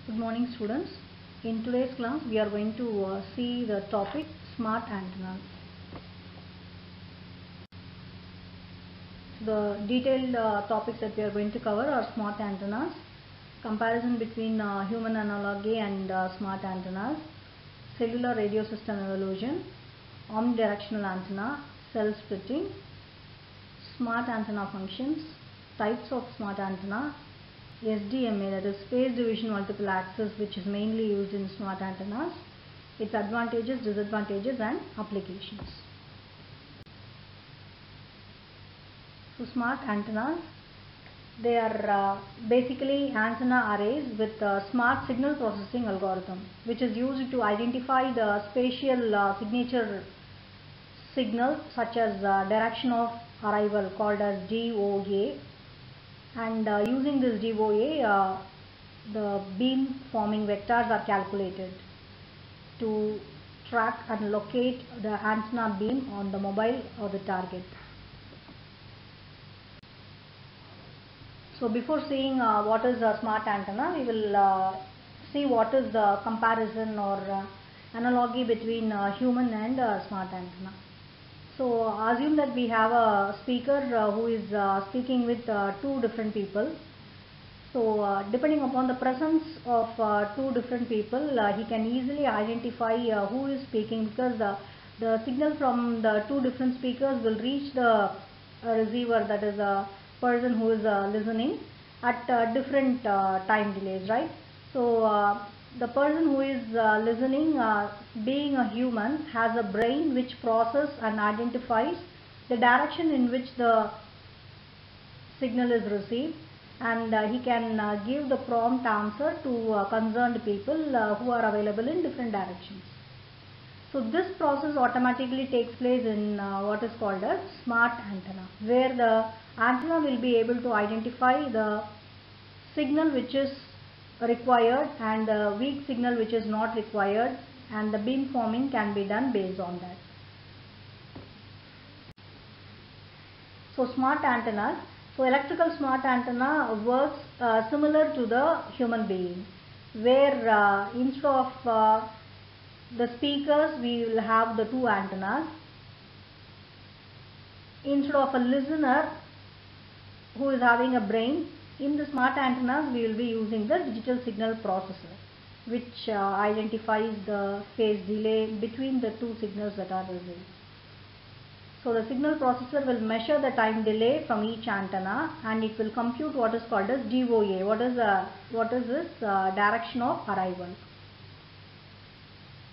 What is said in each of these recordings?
Good morning students. In today's class we are going to see the topic smart antennas. The detailed topics that we are going to cover are smart antennas, comparison between human analogy and smart antennas, cellular radio system evolution, omnidirectional antenna, cell splitting, smart antenna functions, types of smart antenna, SDMA, that is space division multiple access, which is mainly used in smart antennas, its advantages, disadvantages and applications. So smart antennas, they are basically antenna arrays with a smart signal processing algorithm, which is used to identify the spatial signature signals such as direction of arrival, called as DOA, and using this DOA the beam forming vectors are calculated to track and locate the antenna beam on the mobile or the target. So before seeing what is a smart antenna, we will see what is the comparison or analogy between human and smart antenna. So assume that we have a speaker who is speaking with two different people. So depending upon the presence of two different people, he can easily identify who is speaking, because the signal from the two different speakers will reach the receiver, that is a person who is listening, at different time delays, right? So the person who is listening, being a human, has a brain which processes and identifies the direction in which the signal is received, and he can give the prompt answer to concerned people who are available in different directions. So this process automatically takes place in what is called a smart antenna, where the antenna will be able to identify the signal which is required and the weak signal which is not required, and the beam forming can be done based on that. So smart antennas. So electrical smart antenna works similar to the human being, where instead of the speakers we will have the two antennas. Instead of a listener who is having a brain, in the smart antennas we will be using the digital signal processor, which identifies the phase delay between the two signals that are received. So the signal processor will measure the time delay from each antenna, and it will compute what is called as DOA. What is this direction of arrival?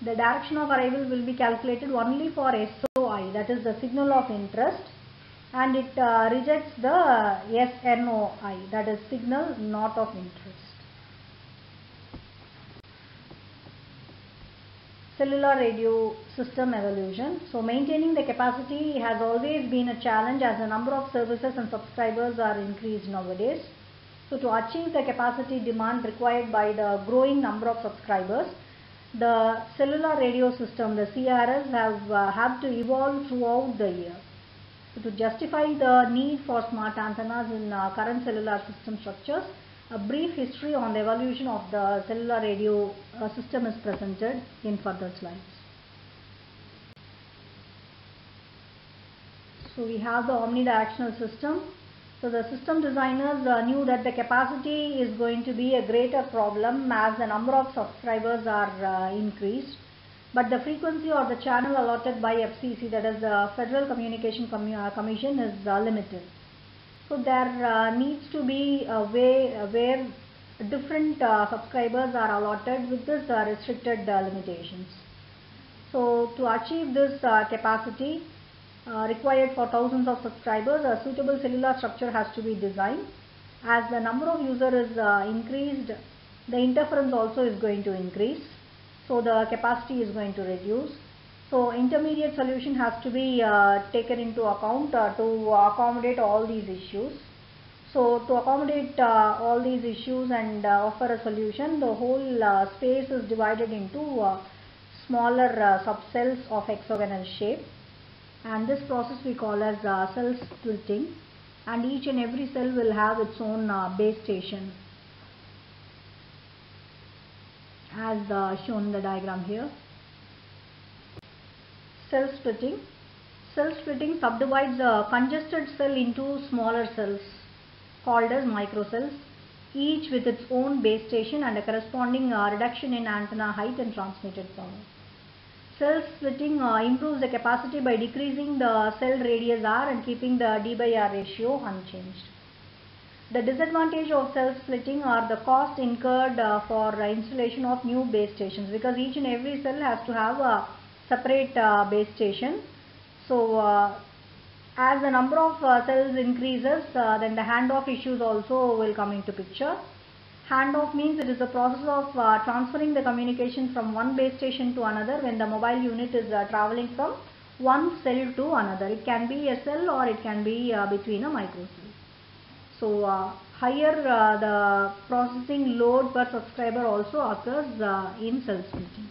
The direction of arrival will be calculated only for SOI, that is the signal of interest, and it rejects the SNOI, that is signal not of interest. Cellular radio system evolution. So maintaining the capacity has always been a challenge, as the number of services and subscribers are increased nowadays. So to achieve the capacity demand required by the growing number of subscribers, the cellular radio system, the CRS, have to evolve throughout the year. So to justify the need for smart antennas in current cellular system structures, a brief history on the evolution of the cellular radio system is presented in further slides. So we have the omnidirectional system. So the system designers knew that the capacity is going to be a greater problem as the number of subscribers are increased, but the frequency or the channel allotted by FCC, that is the Federal Communication Commission, is limited. So there needs to be a way where different subscribers are allotted with this restricted limitations. So to achieve this capacity required for thousands of subscribers, a suitable cellular structure has to be designed. As the number of users is increased, the interference also is going to increase, so the capacity is going to reduce. So intermediate solution has to be taken into account to accommodate all these issues. So to accommodate all these issues and offer a solution, the whole space is divided into smaller subcells of hexagonal shape, and this process we call as cell splitting, and each and every cell will have its own base station. as shown in the diagram here. Cell splitting. Cell splitting subdivides a congested cell into smaller cells called as microcells, each with its own base station and a corresponding reduction in antenna height and transmitted power. Cell splitting improves the capacity by decreasing the cell radius r and keeping the d/r ratio unchanged. The disadvantage of cell splitting are the cost incurred for installation of new base stations, because each and every cell has to have a separate base station. So as the number of cells increases, then the handoff issues also will come into picture. Handoff means it is the process of transferring the communication from one base station to another when the mobile unit is traveling from one cell to another. It can be a cell or it can be between a microcell. So higher the processing load per subscriber also occurs in cell splitting.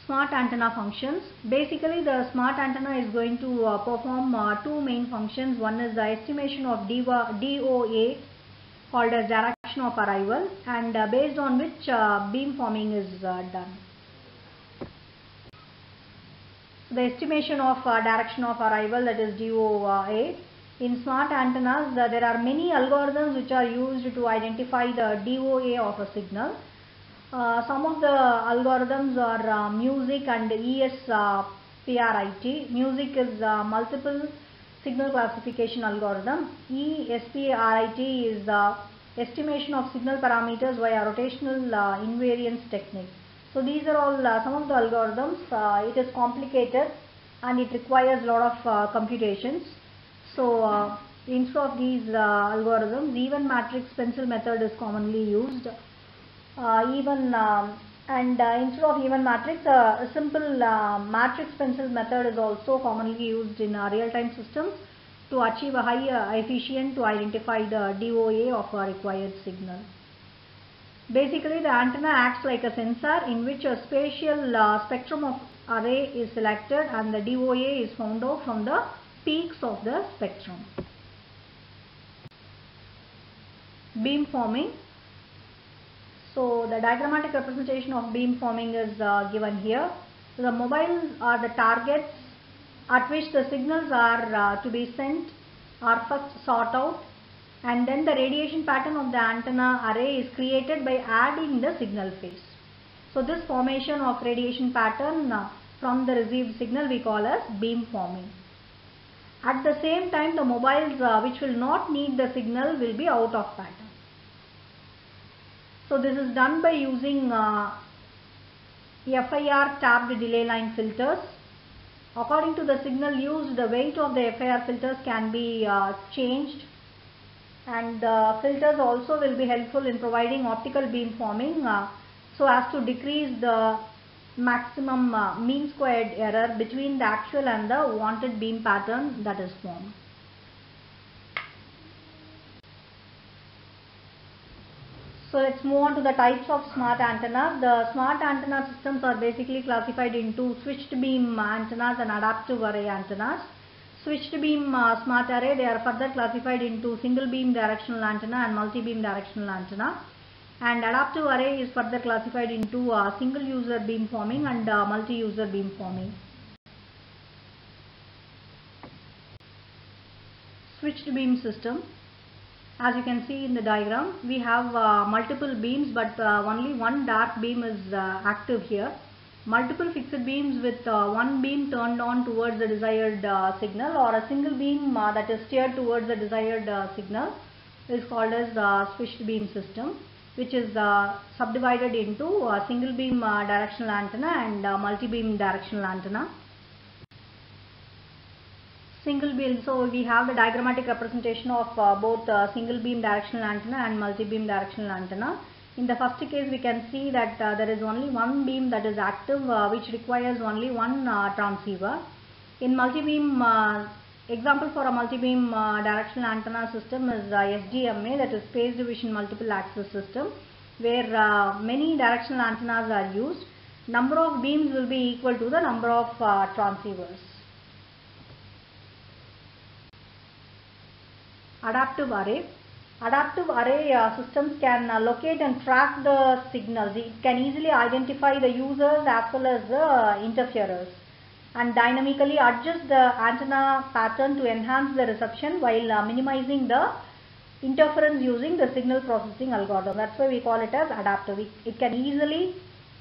Smart antenna functions. Basically, the smart antenna is going to perform two main functions. One is the estimation of DOA, called as direction of arrival, and based on which beamforming is done. The estimation of direction of arrival, that is DOA. In smart antennas, there are many algorithms which are used to identify the DOA of a signal. Some of the algorithms are MUSIC and ESPRIT. MUSIC is multiple signal classification algorithm. ESPRIT is estimation of signal parameters via rotational invariance technique. So these are all some of the algorithms. It is complicated and it requires a lot of computations. So instead of these algorithms, even matrix pencil method is commonly used. Instead of even matrix, a simple matrix pencil method is also commonly used in real-time systems to achieve a high efficient to identify the DOA of a required signal. Basically, the antenna acts like a sensor in which a spatial spectrum of array is selected and the DOA is found out from the peaks of the spectrum. Beamforming. So the diagrammatic representation of beamforming is given here. So the mobiles are the targets at which the signals are to be sent are first sought out, and then the radiation pattern of the antenna array is created by adding the signal phase. So this formation of radiation pattern from the received signal we call as beamforming. At the same time, the mobiles which will not need the signal will be out of pattern. So this is done by using FIR tapped delay line filters. According to the signal used, the weight of the FIR filters can be changed, and the filters also will be helpful in providing optical beamforming so as to decrease the maximum mean squared error between the actual and the wanted beam pattern that is formed. So let's move on to the types of smart antennas. The smart antenna systems are basically classified into switched beam antennas and adaptive array antennas. Switched beam smart array, they are further classified into single beam directional antenna and multi-beam directional antenna. And adaptive array is further classified into single user beamforming and multi-user beamforming. Switched beam system. As you can see in the diagram, we have multiple beams, but only one dark beam is active here. Multiple fixed beams with one beam turned on towards the desired signal, or a single beam that is steered towards the desired signal is called as switched beam system, which is subdivided into single beam directional antenna and multi-beam directional antenna. Single beam, so we have the diagrammatic representation of both single beam directional antenna and multi-beam directional antenna. In the first case, we can see that there is only one beam that is active, which requires only one transceiver. In multi-beam, example for a multi-beam directional antenna system is SDMA, that is Space Division Multiple Access System, where many directional antennas are used. Number of beams will be equal to the number of transceivers. Adaptive array. Adaptive array systems can locate and track the signals. It can easily identify the users as well as the interferers and dynamically adjust the antenna pattern to enhance the reception while minimizing the interference using the signal processing algorithm. That's why we call it as adaptive. It can easily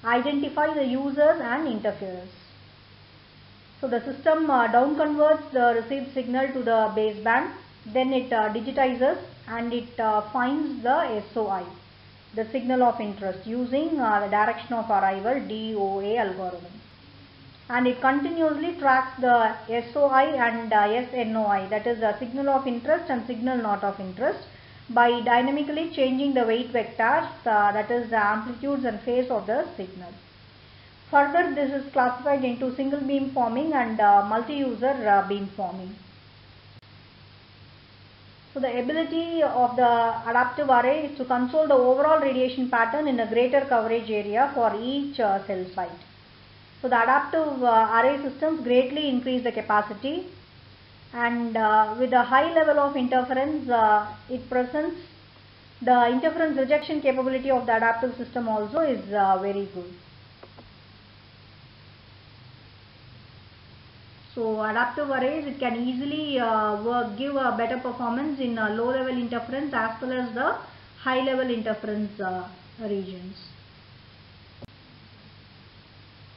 identify the users and interferers. So the system down converts the received signal to the baseband, then it digitizes and it finds the SOI, the signal of interest, using the direction of arrival DOA algorithm. And it continuously tracks the SOI and SNOI, that is the signal of interest and signal not of interest, by dynamically changing the weight vectors, that is the amplitudes and phase of the signal. Further, this is classified into single beam forming and multi-user beamforming. So the ability of the adaptive array is to control the overall radiation pattern in a greater coverage area for each cell site. So the adaptive array systems greatly increase the capacity, and with a high level of interference, it presents the interference rejection capability of the adaptive system also is very good. So adaptive arrays, it can easily give a better performance in low level interference as well as the high level interference regions.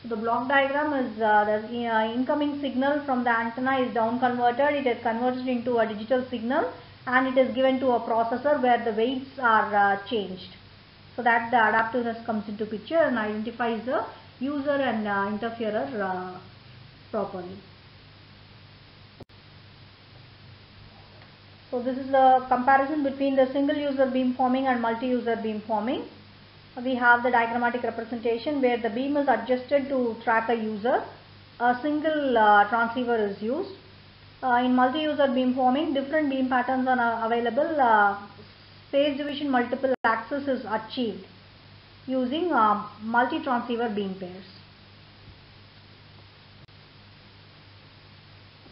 So the block diagram is the incoming signal from the antenna is down converted, it is converted into a digital signal and it is given to a processor where the weights are changed, so that the adaptiveness comes into picture and identifies the user and interferer properly. So this is the comparison between the single user beamforming and multi-user beamforming. We have the diagrammatic representation where the beam is adjusted to track a user. A single transceiver is used. In multi-user beamforming, different beam patterns are available. Phase division multiple axis is achieved using multi-transceiver beam pairs.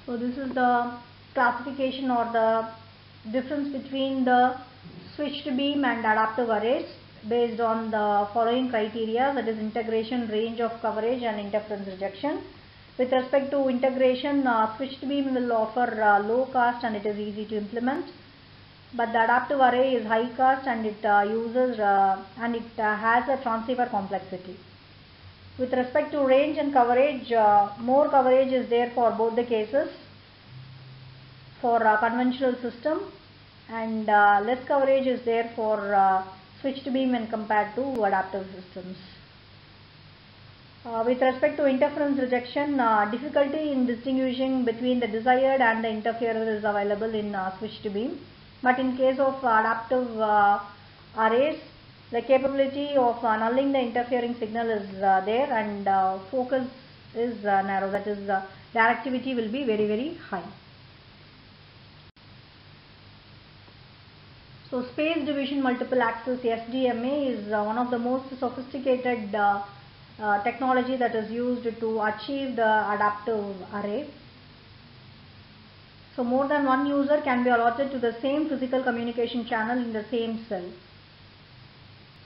So this is the classification or the difference between the switched beam and adaptive arrays based on the following criteria, that is integration, range of coverage and interference rejection. With respect to integration, switched beam will offer low cost and it is easy to implement, but the adaptive array is high cost and it has a transceiver complexity. With respect to range and coverage, more coverage is there for both the cases for a conventional system, and less coverage is there for switched beam when compared to adaptive systems. With respect to interference rejection, difficulty in distinguishing between the desired and the interferer is available in switched beam, but in case of adaptive arrays, the capability of nulling the interfering signal is there, and focus is narrow, that is directivity will be very, very high. So space division multiple axis SDMA is one of the most sophisticated technology that is used to achieve the adaptive array. So more than one user can be allotted to the same physical communication channel in the same cell.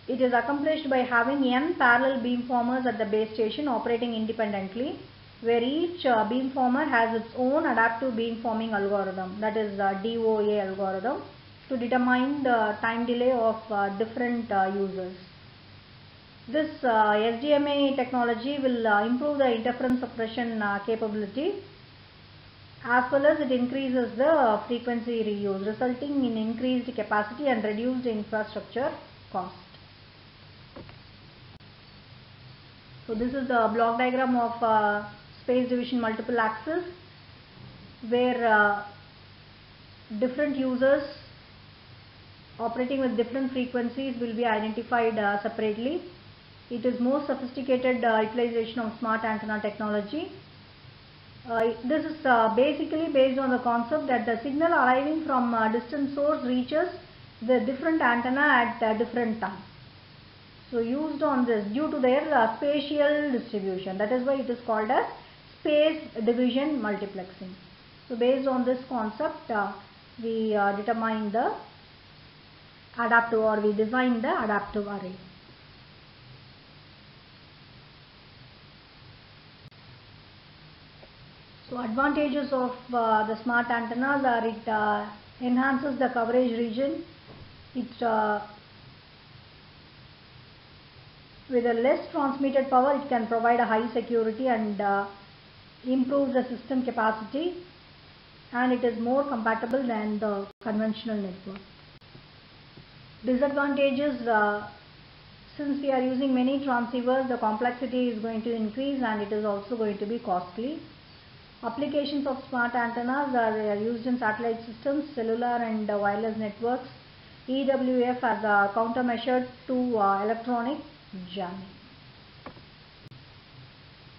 It is accomplished by having n parallel beamformers at the base station operating independently, where each beamformer has its own adaptive beamforming algorithm, that is DOA algorithm, to determine the time delay of different users. This SDMA technology will improve the interference suppression capability, as well as it increases the frequency reuse, resulting in increased capacity and reduced infrastructure cost. So this is the block diagram of space division multiple axis, where different users operating with different frequencies will be identified separately. It is more sophisticated utilization of smart antenna technology. This is basically based on the concept that the signal arriving from a distant source reaches the different antenna at different time. So used on this due to their spatial distribution, that is why it is called as space division multiplexing. So based on this concept, we determine the adaptive, or we design the adaptive array. So advantages of the smart antennas are it enhances the coverage region. It with a less transmitted power, it can provide a high security and improve the system capacity, and it is more compatible than the conventional network. Disadvantages, since we are using many transceivers, the complexity is going to increase and it is also going to be costly. Applications of smart antennas are used in satellite systems, cellular and wireless networks, EWF as a countermeasure to electronic jamming.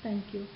Thank you.